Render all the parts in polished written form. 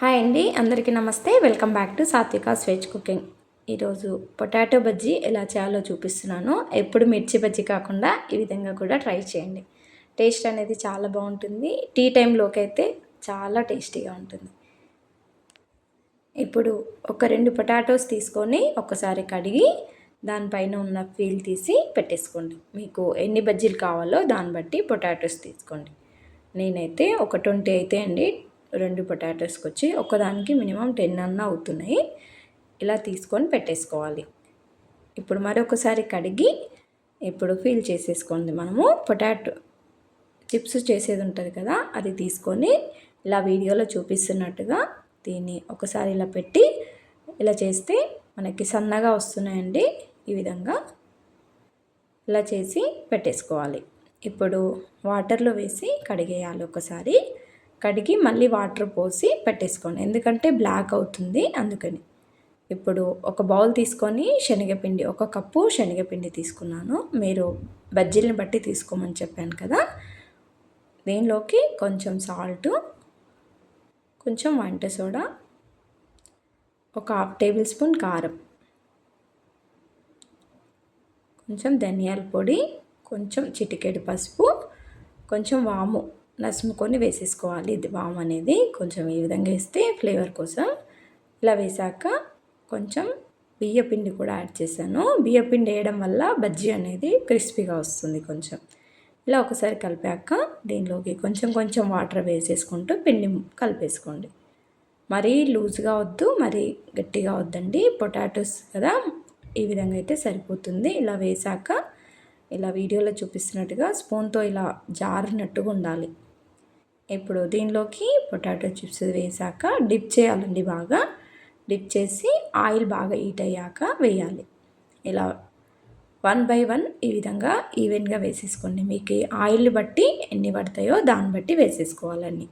Hi అండి, అందరికీ నమస్తే. Welcome back to Satvika's veg cooking. ఈరోజు పొటాటో బజ్జీ ఎలా చేయాలో చూపిస్తున్నాను. ఎప్పుడు మిర్చి బజ్జీ కాకుండా ఈ విధంగా కూడా ట్రై చేయండి. టేస్ట్ అనేది చాలా బాగుంటుంది. టీ టైంలోకి అయితే చాలా టేస్టీగా ఉంటుంది. ఇప్పుడు ఒక 2 పొటాటోస్ తీసుకొని ఒకసారి కడిగి దానిపైన ఉన్న పీల్ తీసి పెట్టేసుకోండి. మీకు ఎన్ని బజ్జీలు కావాలో దాన్ని బట్టి పొటాటోస్ తీసుకోండి. నేనైతే ఒక 20 అయితే అండి 2 పొటాటోస్కి వచ్చి ఒకదానికి మినిమం 10 అన్నా అవుతున్నాయి. ఇలా తీసుకొని పెట్టేసుకోవాలి. ఇప్పుడు మరొకసారి కడిగి ఇప్పుడు ఫీల్ చేసేసుకోండి. మనము పొటాటో చిప్స్ చేసేది ఉంటుంది కదా, అది తీసుకొని ఇలా వీడియోలో చూపిస్తున్నట్టుగా దీన్ని ఒకసారి ఇలా పెట్టి ఇలా చేస్తే మనకి సన్నగా వస్తున్నాయండి. ఈ విధంగా ఇలా చేసి పెట్టేసుకోవాలి. ఇప్పుడు వాటర్లో వేసి కడిగేయాలి. ఒకసారి కడిగి మళ్ళీ వాటర్ పోసి పెట్టేసుకోండి, ఎందుకంటే బ్లాక్ అవుతుంది అందుకని. ఇప్పుడు ఒక బౌల్ తీసుకొని శనగపిండి, 1 కప్పు శనగపిండి తీసుకున్నాను. మీరు బజ్జీలను బట్టి తీసుకోమని చెప్పాను కదా. దీనిలోకి కొంచెం సాల్టు, కొంచెం వంట సోడా, ఒక 1/2 టేబుల్ స్పూన్ కారం, కొంచెం ధనియాల పొడి, కొంచెం చిటికెడు పసుపు, కొంచెం వాము నసుముకొని వేసేసుకోవాలి. ఇది వాము అనేది కొంచెం ఈ విధంగా వేస్తే ఫ్లేవర్ కోసం. ఇలా వేసాక కొంచెం బియ్యపిండి కూడా యాడ్ చేశాను. బియ్యపిండి వేయడం వల్ల బజ్జీ అనేది క్రిస్పీగా వస్తుంది కొంచెం. ఇలా ఒకసారి కలిపాక దీనిలోకి కొంచెం కొంచెం వాటర్ వేసేసుకుంటూ పిండి కలిపేసుకోండి. మరీ లూజ్గా వద్దు, మరీ గట్టిగా వద్దండి. పొటాటోస్ కదా, ఈ విధంగా అయితే సరిపోతుంది. ఇలా వేసాక ఇలా వీడియోలో చూపిస్తున్నట్టుగా స్పూన్తో ఇలా జారినట్టుగా ఉండాలి. ఇప్పుడు దీనిలోకి పొటాటో చిప్స్ వేసాక డిప్ చేయాలండి. బాగా డిప్ చేసి ఆయిల్ బాగా హీట్ అయ్యాక వేయాలి. ఇలా 1 బై 1 ఈ విధంగా ఈవెన్గా వేసేసుకోండి. మీకు ఆయిల్ బట్టి ఎన్ని పడతాయో దాన్ని బట్టి వేసేసుకోవాలండి.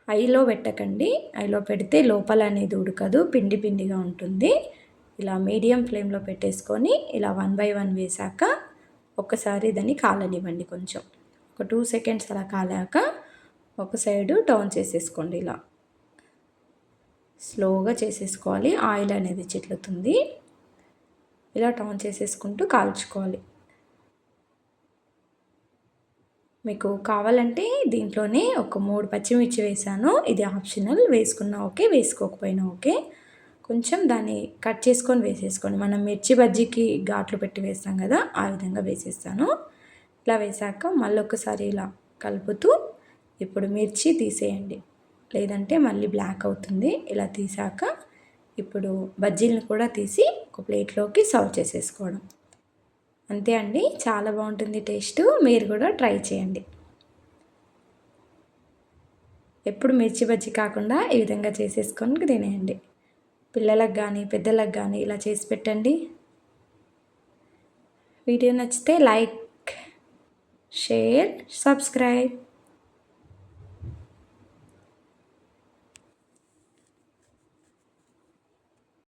హైలో పెట్టకండి, హైలో పెడితే లోపల అనేది ఉడకదు, పిండి పిండిగా ఉంటుంది. ఇలా మీడియం ఫ్లేమ్లో పెట్టేసుకొని ఇలా 1 బై 1 వేసాక ఒక్కసారి దాన్ని కాలనివ్వండి. కొంచెం ఒక 2 సెకండ్స్ అలా కాలాక ఒక సైడు టర్న్ చేసేసుకోండి. ఇలా స్లోగా చేసేసుకోవాలి, ఆయిల్ అనేది చిట్లుతుంది. ఇలా టర్న్ చేసేసుకుంటూ కాల్చుకోవాలి. మీకు కావాలంటే దీంట్లోనే ఒక 3 పచ్చిమిర్చి వేసాను. ఇది ఆప్షనల్, వేసుకున్నా ఓకే, వేసుకోకపోయినా ఓకే. కొంచెం దాన్ని కట్ చేసుకొని వేసేసుకోండి. మనం మిర్చి బజ్జీకి ఘాట్లు పెట్టి వేస్తాం కదా, ఆ విధంగా వేసేస్తాను. ఇలా వేసాక మళ్ళీ ఒకసారి ఇలా కలుపుతూ ఇప్పుడు మిర్చి తీసేయండి, లేదంటే మళ్ళీ బ్లాక్ అవుతుంది. ఇలా తీసాక ఇప్పుడు బజ్జీలను కూడా తీసి ఒక ప్లేట్లోకి సర్వ్ చేసేసుకోవడం. అంతే అండి, చాలా బాగుంటుంది టేస్ట్. మీరు కూడా ట్రై చేయండి. ఎప్పుడు మిర్చి బజ్జీ కాకుండా ఈ విధంగా చేసేసుకొని తినేయండి. పిల్లలకు కానీ పెద్దలకు కానీ ఇలా చేసి పెట్టండి. వీడియో నచ్చితే లైక్, షేర్, సబ్స్క్రైబ్.